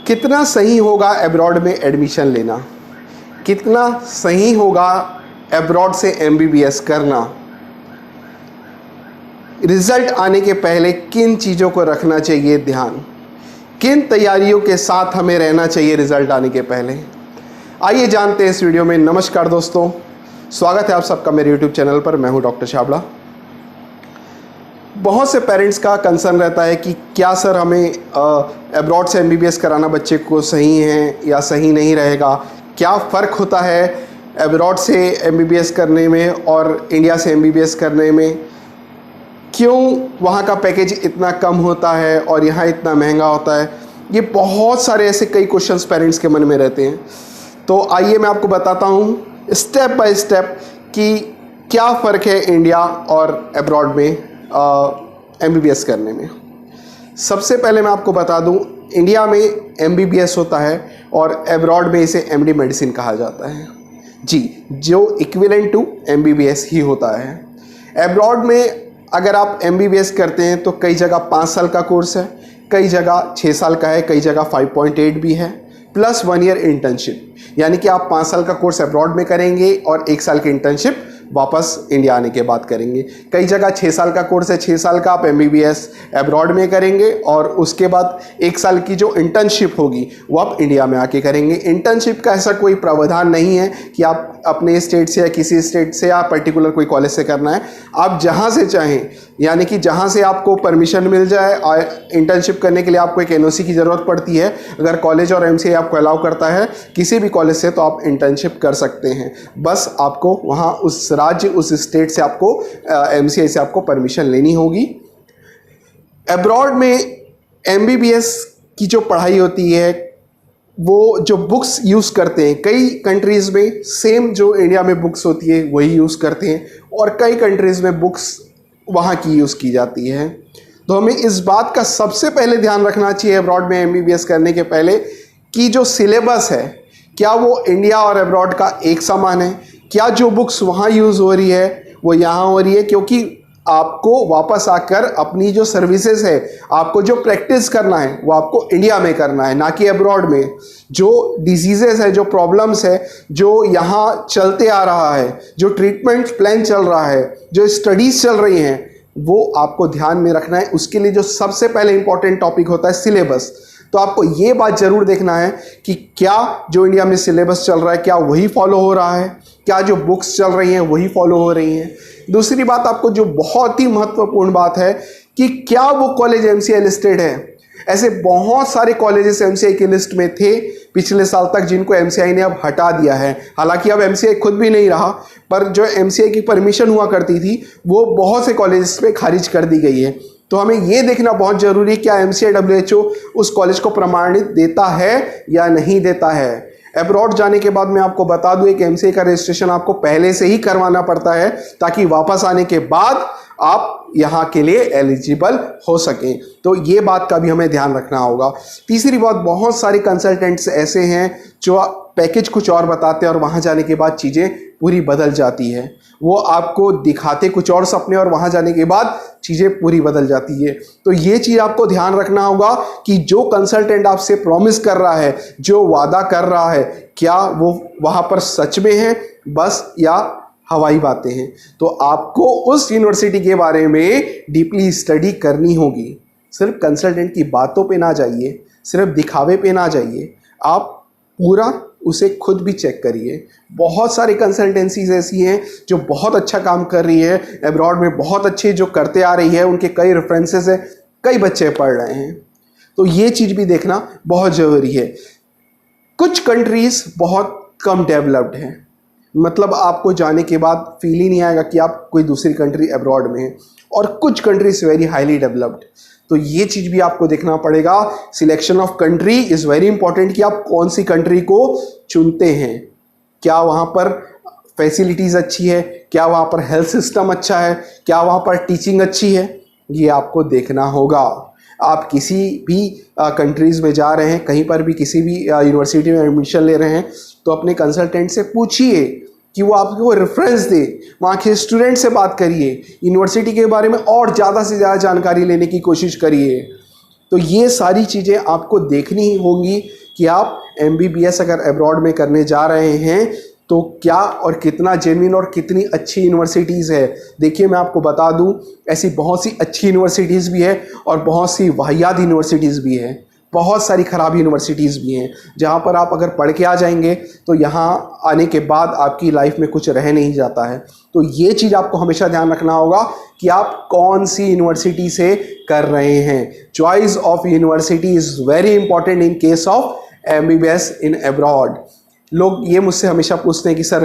कितना सही होगा अब्रॉड में एडमिशन लेना, कितना सही होगा अब्रॉड से एमबीबीएस करना, रिजल्ट आने के पहले किन चीज़ों को रखना चाहिए ध्यान, किन तैयारियों के साथ हमें रहना चाहिए रिजल्ट आने के पहले, आइए जानते हैं इस वीडियो में। नमस्कार दोस्तों, स्वागत है आप सबका मेरे यूट्यूब चैनल पर। मैं हूं डॉक्टर छाबड़ा। बहुत से पेरेंट्स का कंसर्न रहता है कि क्या सर हमें अब्रॉड से एमबीबीएस कराना बच्चे को सही है या सही नहीं रहेगा, क्या फ़र्क होता है अब्रॉड से एमबीबीएस करने में और इंडिया से एमबीबीएस करने में, क्यों वहाँ का पैकेज इतना कम होता है और यहाँ इतना महंगा होता है। ये बहुत सारे ऐसे कई क्वेश्चंस पेरेंट्स के मन में रहते हैं। तो आइए मैं आपको बताता हूँ स्टेप बाय स्टेप कि क्या फ़र्क है इंडिया और अब्रॉड में एमबीबीएस करने में। सबसे पहले मैं आपको बता दूं, इंडिया में एमबीबीएस होता है और अब्रॉड में इसे एमडी मेडिसिन कहा जाता है जी, जो इक्विवेलेंट टू एमबीबीएस ही होता है। अब्रॉड में अगर आप एमबीबीएस करते हैं तो कई जगह 5 साल का कोर्स है, कई जगह 6 साल का है, कई जगह 5.8 भी है, प्लस 1 ईयर इंटर्नशिप, यानी कि आप 5 साल का कोर्स अब्रॉड में करेंगे और 1 साल की इंटर्नशिप वापस इंडिया आने के बाद करेंगे। कई जगह 6 साल का कोर्स है, 6 साल का आप एमबीबीएस अब्रॉड में करेंगे और उसके बाद 1 साल की जो इंटर्नशिप होगी वो आप इंडिया में आके करेंगे। इंटर्नशिप का ऐसा कोई प्रावधान नहीं है कि आप अपने स्टेट से या किसी स्टेट से या पर्टिकुलर कोई कॉलेज से करना है, आप जहाँ से चाहें, यानी कि जहाँ से आपको परमिशन मिल जाए। इंटर्नशिप करने के लिए आपको एक एनओसी की ज़रूरत पड़ती है। अगर कॉलेज और एमसीए आपको अलाउ करता है किसी भी कॉलेज से तो आप इंटर्नशिप कर सकते हैं। बस आपको वहाँ उस राज्य, उस स्टेट से आपको एमसीए से आपको परमिशन लेनी होगी। अब्रॉड में एमबीबीएस की जो पढ़ाई होती है वो जो बुक्स यूज़ करते हैं, कई कंट्रीज़ में सेम जो इंडिया में बुक्स होती है वही यूज़ करते हैं और कई कंट्रीज़ में बुक्स वहाँ की यूज़ की जाती है। तो हमें इस बात का सबसे पहले ध्यान रखना चाहिए अब्रॉड में एमबीबीएस करने के पहले कि जो सिलेबस है क्या वो इंडिया और अब्रॉड का एक समान है, क्या जो बुक्स वहाँ यूज़ हो रही है वो यहाँ हो रही है। क्योंकि आपको वापस आकर अपनी जो सर्विसेज है, आपको जो प्रैक्टिस करना है वो आपको इंडिया में करना है, ना कि अब्रॉड में। जो डिजीज़ेस है, जो प्रॉब्लम्स है, जो यहाँ चलते आ रहा है, जो ट्रीटमेंट प्लान चल रहा है, जो स्टडीज़ चल रही हैं, वो आपको ध्यान में रखना है। उसके लिए जो सबसे पहले इंपॉर्टेंट टॉपिक होता है सिलेबस। तो आपको ये बात ज़रूर देखना है कि क्या जो इंडिया में सिलेबस चल रहा है क्या वही फॉलो हो रहा है, क्या जो बुक्स चल रही हैं वही फॉलो हो रही हैं। दूसरी बात आपको जो बहुत ही महत्वपूर्ण बात है कि क्या वो कॉलेज एमसीआई लिस्टेड है। ऐसे बहुत सारे कॉलेजेस एमसीआई की लिस्ट में थे पिछले साल तक जिनको एमसीआई ने अब हटा दिया है। हालांकि अब एमसीआई खुद भी नहीं रहा, पर जो एमसीआई की परमिशन हुआ करती थी वो बहुत से कॉलेजेस में खारिज कर दी गई है। तो हमें ये देखना बहुत ज़रूरी है क्या एमसीआई WHO उस कॉलेज को प्रमाणित देता है या नहीं देता है। अब्रॉड जाने के बाद मैं आपको बता दूं, एक एमसीए का रजिस्ट्रेशन आपको पहले से ही करवाना पड़ता है ताकि वापस आने के बाद आप यहाँ के लिए एलिजिबल हो सकें। तो ये बात का भी हमें ध्यान रखना होगा। तीसरी बात, बहुत सारे कंसल्टेंट्स ऐसे हैं जो पैकेज कुछ और बताते हैं और वहाँ जाने के बाद चीज़ें पूरी बदल जाती है। वो आपको दिखाते कुछ और सपने और वहाँ जाने के बाद चीज़ें पूरी बदल जाती है। तो ये चीज़ आपको ध्यान रखना होगा कि जो कंसल्टेंट आपसे प्रॉमिस कर रहा है, जो वादा कर रहा है, क्या वो वहाँ पर सच में है बस या हवाई बातें हैं। तो आपको उस यूनिवर्सिटी के बारे में डीपली स्टडी करनी होगी। सिर्फ कंसल्टेंट की बातों पे ना जाइए, सिर्फ दिखावे पे ना जाइए, आप पूरा उसे खुद भी चेक करिए। बहुत सारी कंसल्टेंसीज ऐसी हैं जो बहुत अच्छा काम कर रही है अब्रॉड में, बहुत अच्छे जो करते आ रही है, उनके कई रेफरेंसेस हैं, कई बच्चे पढ़ रहे हैं। तो ये चीज़ भी देखना बहुत ज़रूरी है। कुछ कंट्रीज़ बहुत कम डेवलप्ड हैं, मतलब आपको जाने के बाद फील ही नहीं आएगा कि आप कोई दूसरी कंट्री अब्रॉड में हैं, और कुछ कंट्रीज वेरी हाईली डेवलप्ड। तो ये चीज़ भी आपको देखना पड़ेगा। Selection of country is very important कि आप कौन सी कंट्री को चुनते हैं। क्या वहाँ पर फैसिलिटीज़ अच्छी है, क्या वहाँ पर हेल्थ सिस्टम अच्छा है, क्या वहाँ पर टीचिंग अच्छी है, ये आपको देखना होगा। आप किसी भी कंट्रीज़ में जा रहे हैं, कहीं पर भी किसी भी यूनिवर्सिटी में एडमिशन ले रहे हैं, तो अपने कंसल्टेंट से पूछिए कि वो आपको रेफरेंस दे, वहाँ के स्टूडेंट से बात करिए, यूनिवर्सिटी के बारे में और ज़्यादा से ज़्यादा जानकारी लेने की कोशिश करिए। तो ये सारी चीज़ें आपको देखनी ही होंगी कि आप MBBS अगर अब्रॉड में करने जा रहे हैं तो क्या और कितना जेन्युइन और कितनी अच्छी यूनिवर्सिटीज़ है। देखिए मैं आपको बता दूं, ऐसी बहुत सी अच्छी यूनिवर्सिटीज़ भी है और बहुत सी वाहियात यूनिवर्सिटीज़ भी है, बहुत सारी ख़राब यूनिवर्सिटीज़ भी हैं जहाँ पर आप अगर पढ़ के आ जाएंगे तो यहाँ आने के बाद आपकी लाइफ में कुछ रह नहीं जाता है। तो ये चीज़ आपको हमेशा ध्यान रखना होगा कि आप कौन सी यूनिवर्सिटी से कर रहे हैं। Choice of university is very important in case of MBBS in abroad. लोग ये मुझसे हमेशा पूछते हैं कि सर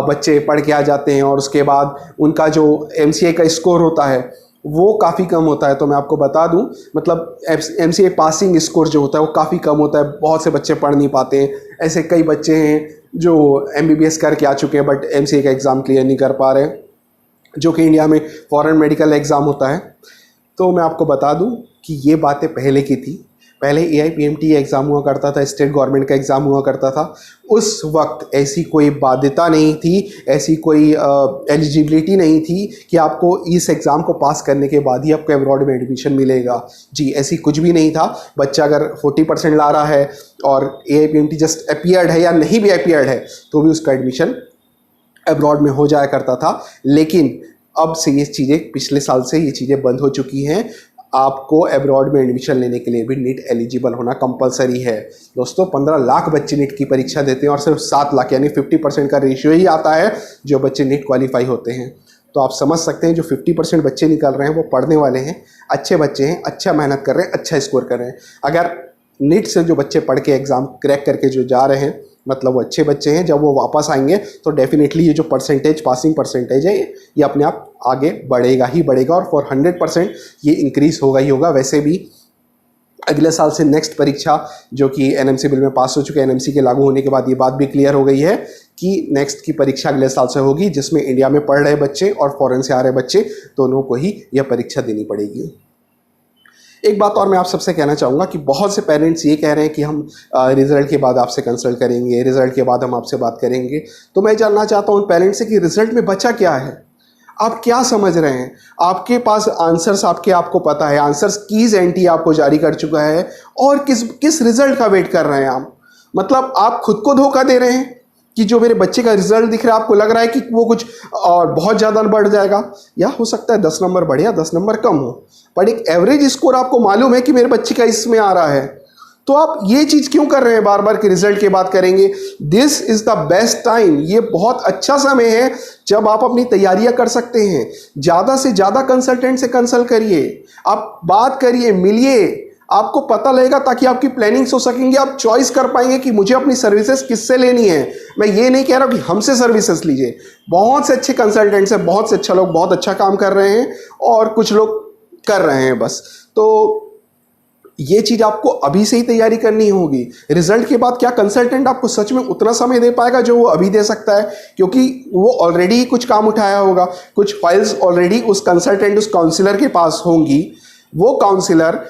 बच्चे पढ़ के आ जाते हैं और उसके बाद उनका जो MCA का स्कोर होता है वो काफ़ी कम होता है। तो मैं आपको बता दूं, मतलब MCA पासिंग स्कोर जो होता है वो काफ़ी कम होता है, बहुत से बच्चे पढ़ नहीं पाते हैं। ऐसे कई बच्चे हैं जो MBBS करके आ चुके हैं बट MCA का एग्ज़ाम क्लियर नहीं कर पा रहे, जो कि इंडिया में फॉरेन मेडिकल एग्ज़ाम होता है। तो मैं आपको बता दूं कि ये बातें पहले की थी। पहले AIPMT एग्ज़ाम हुआ करता था, स्टेट गवर्नमेंट का एग्ज़ाम हुआ करता था। उस वक्त ऐसी कोई बाध्यता नहीं थी, ऐसी कोई एलिजिबिलिटी नहीं थी कि आपको इस एग्ज़ाम को पास करने के बाद ही आपको अब्रॉड में एडमिशन मिलेगा। जी ऐसी कुछ भी नहीं था। बच्चा अगर 40% ला रहा है और AIPMT जस्ट अपीयर्ड है या नहीं भी अपीयर्ड है तो भी उसका एडमिशन अब्रॉड में हो जाया करता था। लेकिन अब से ये चीज़ें, पिछले साल से ये चीज़ें बंद हो चुकी हैं। आपको अब्रॉड में एडमिशन लेने के लिए भी नीट एलिजिबल होना कंपलसरी है। दोस्तों 15 लाख बच्चे नीट की परीक्षा देते हैं और सिर्फ 7 लाख यानी 50% का रेशियो ही आता है जो बच्चे नीट क्वालिफाई होते हैं। तो आप समझ सकते हैं जो 50% बच्चे निकल रहे हैं वो पढ़ने वाले हैं, अच्छे बच्चे हैं, अच्छा मेहनत कर रहे हैं, अच्छा स्कोर कर रहे हैं। अगर नीट से जो बच्चे पढ़ के एग्ज़ाम क्रैक करके जो जा रहे हैं मतलब वो अच्छे बच्चे हैं, जब वो वापस आएंगे तो डेफिनेटली ये जो परसेंटेज, पासिंग परसेंटेज है ये अपने आप आगे बढ़ेगा ही बढ़ेगा और फॉर 100% ये इंक्रीज़ होगा ही होगा। वैसे भी अगले साल से नेक्स्ट परीक्षा जो कि NMC बिल में पास हो चुके हैं, NMC के लागू होने के बाद ये बात भी क्लियर हो गई है कि नेक्स्ट की परीक्षा अगले साल से होगी, जिसमें इंडिया में पढ़ रहे बच्चे और फॉरेन से आ रहे बच्चे दोनों को ही यह परीक्षा देनी पड़ेगी। एक बात और मैं आप सबसे कहना चाहूँगा कि बहुत से पेरेंट्स ये कह रहे हैं कि हम रिज़ल्ट के बाद आपसे कंसल्ट करेंगे, रिज़ल्ट के बाद हम आपसे बात करेंगे। तो मैं जानना चाहता हूँ उन पेरेंट्स से कि रिज़ल्ट में बचा क्या है, आप क्या समझ रहे हैं। आपके पास आंसर्स आपको पता है, आंसर्स कीज़ NTA आपको जारी कर चुका है और किस रिज़ल्ट का वेट कर रहे हैं आप। मतलब आप खुद को धोखा दे रहे हैं कि जो मेरे बच्चे का रिजल्ट दिख रहा है आपको लग रहा है कि वो कुछ और बहुत ज़्यादा बढ़ जाएगा, या हो सकता है 10 नंबर बढ़े या 10 नंबर कम हो, पर एक एवरेज स्कोर आपको मालूम है कि मेरे बच्चे का इसमें आ रहा है। तो आप ये चीज़ क्यों कर रहे हैं बार बार कि रिजल्ट के बाद करेंगे। This is the best time, ये बहुत अच्छा समय है जब आप अपनी तैयारियां कर सकते हैं। ज़्यादा से ज़्यादा कंसल्टेंट से कंसल्ट करिए, आप बात करिए, मिलिए, आपको पता लगेगा ताकि आपकी प्लानिंग्स हो सकेंगी। आप चॉइस कर पाएंगे कि मुझे अपनी सर्विसेज किससे लेनी है। मैं ये नहीं कह रहा कि हमसे सर्विसेज लीजिए, बहुत से अच्छे कंसल्टेंट्स हैं, बहुत से अच्छा लोग बहुत अच्छा काम कर रहे हैं और कुछ लोग कर रहे हैं बस। तो ये चीज़ आपको अभी से ही तैयारी करनी होगी। रिजल्ट के बाद क्या कंसल्टेंट आपको सच में उतना समय दे पाएगा जो वो अभी दे सकता है, क्योंकि वो ऑलरेडी कुछ काम उठाया होगा, कुछ फाइल्स ऑलरेडी उस कंसल्टेंट, उस काउंसलर के पास होंगी। वो काउंसलर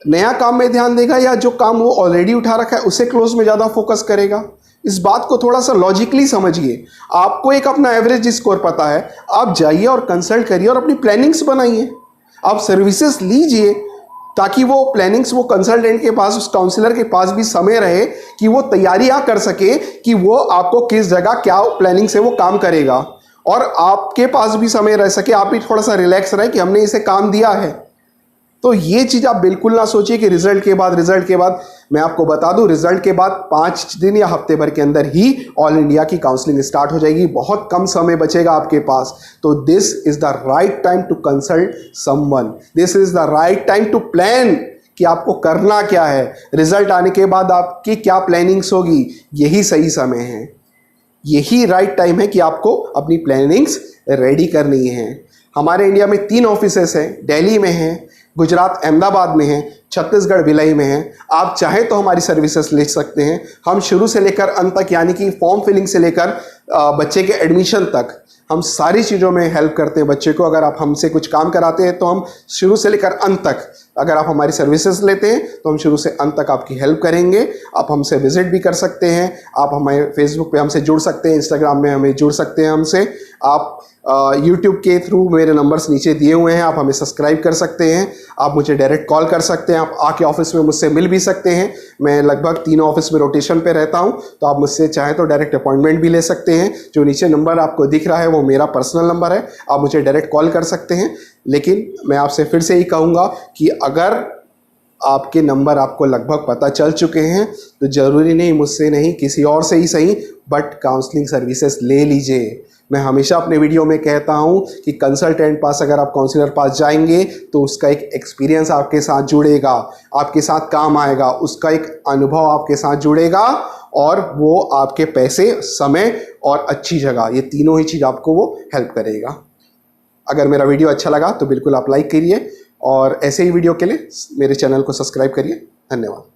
नया काम में ध्यान देगा या जो काम वो ऑलरेडी उठा रखा है उसे क्लोज में ज़्यादा फोकस करेगा। इस बात को थोड़ा सा लॉजिकली समझिए। आपको एक अपना एवरेज स्कोर पता है, आप जाइए और कंसल्ट करिए और अपनी प्लानिंग्स बनाइए, आप सर्विसेज लीजिए, ताकि वो प्लानिंग्स वो कंसल्टेंट के पास, उस काउंसलर के पास भी समय रहे कि वो तैयारियां कर सके कि वो आपको किस जगह क्या प्लानिंग से वो काम करेगा, और आपके पास भी समय रह सके, आप भी थोड़ा सा रिलैक्स रहे कि हमने इसे काम दिया है। तो ये चीज़ आप बिल्कुल ना सोचिए कि रिजल्ट के बाद मैं आपको बता दूं, रिजल्ट के बाद 5 दिन या हफ्ते भर के अंदर ही ऑल इंडिया की काउंसलिंग स्टार्ट हो जाएगी, बहुत कम समय बचेगा आपके पास। तो this is the right time to consult someone, this is the right time to plan कि आपको करना क्या है, रिजल्ट आने के बाद आपकी क्या प्लानिंग्स होगी। यही सही समय है, यही राइट टाइम है कि आपको अपनी प्लानिंग्स रेडी करनी है। हमारे इंडिया में 3 ऑफिसेस हैं, दिल्ली में हैं, गुजरात अहमदाबाद में है, छत्तीसगढ़ भिलाई में है। आप चाहें तो हमारी सर्विसेज ले सकते हैं। हम शुरू से लेकर अंत तक, यानी कि फॉर्म फिलिंग से लेकर बच्चे के एडमिशन तक, हम सारी चीज़ों में हेल्प करते हैं बच्चे को। अगर आप हमसे कुछ काम कराते हैं तो हम शुरू से लेकर अंत तक अगर आप हमारी सर्विसेज लेते हैं तो हम शुरू से अंत तक आपकी हेल्प करेंगे। आप हमसे विजिट भी कर सकते हैं, आप हमारे फेसबुक पे हमसे जुड़ सकते हैं, इंस्टाग्राम में हमें जुड़ सकते हैं हमसे। आप यूट्यूब के थ्रू मेरे नंबर्स नीचे दिए हुए हैं, आप हमें सब्सक्राइब कर सकते हैं। आप मुझे डायरेक्ट कॉल कर सकते हैं, आप आके ऑफिस में मुझसे मिल भी सकते हैं। मैं लगभग 3 ऑफिस में रोटेशन पे रहता हूं, तो आप मुझसे चाहें तो डायरेक्ट अपॉइंटमेंट भी ले सकते हैं। जो नीचे नंबर आपको दिख रहा है वो मेरा पर्सनल नंबर है, आप मुझे डायरेक्ट कॉल कर सकते हैं। लेकिन मैं आपसे फिर से ही कहूँगा कि अगर आपके नंबर आपको लगभग पता चल चुके हैं तो ज़रूरी नहीं, मुझसे नहीं, किसी और से ही सही, बट काउंसलिंग सर्विसेज ले लीजिए। मैं हमेशा अपने वीडियो में कहता हूं कि कंसल्टेंट पास अगर आप काउंसलर पास जाएंगे तो उसका एक एक्सपीरियंस आपके साथ जुड़ेगा, आपके साथ काम आएगा, उसका एक अनुभव आपके साथ जुड़ेगा और वो आपके पैसे, समय और अच्छी जगह, ये तीनों ही चीज़ आपको वो हेल्प करेगा। अगर मेरा वीडियो अच्छा लगा तो बिल्कुल आप लाइक करिए और ऐसे ही वीडियो के लिए मेरे चैनल को सब्सक्राइब करिए। धन्यवाद।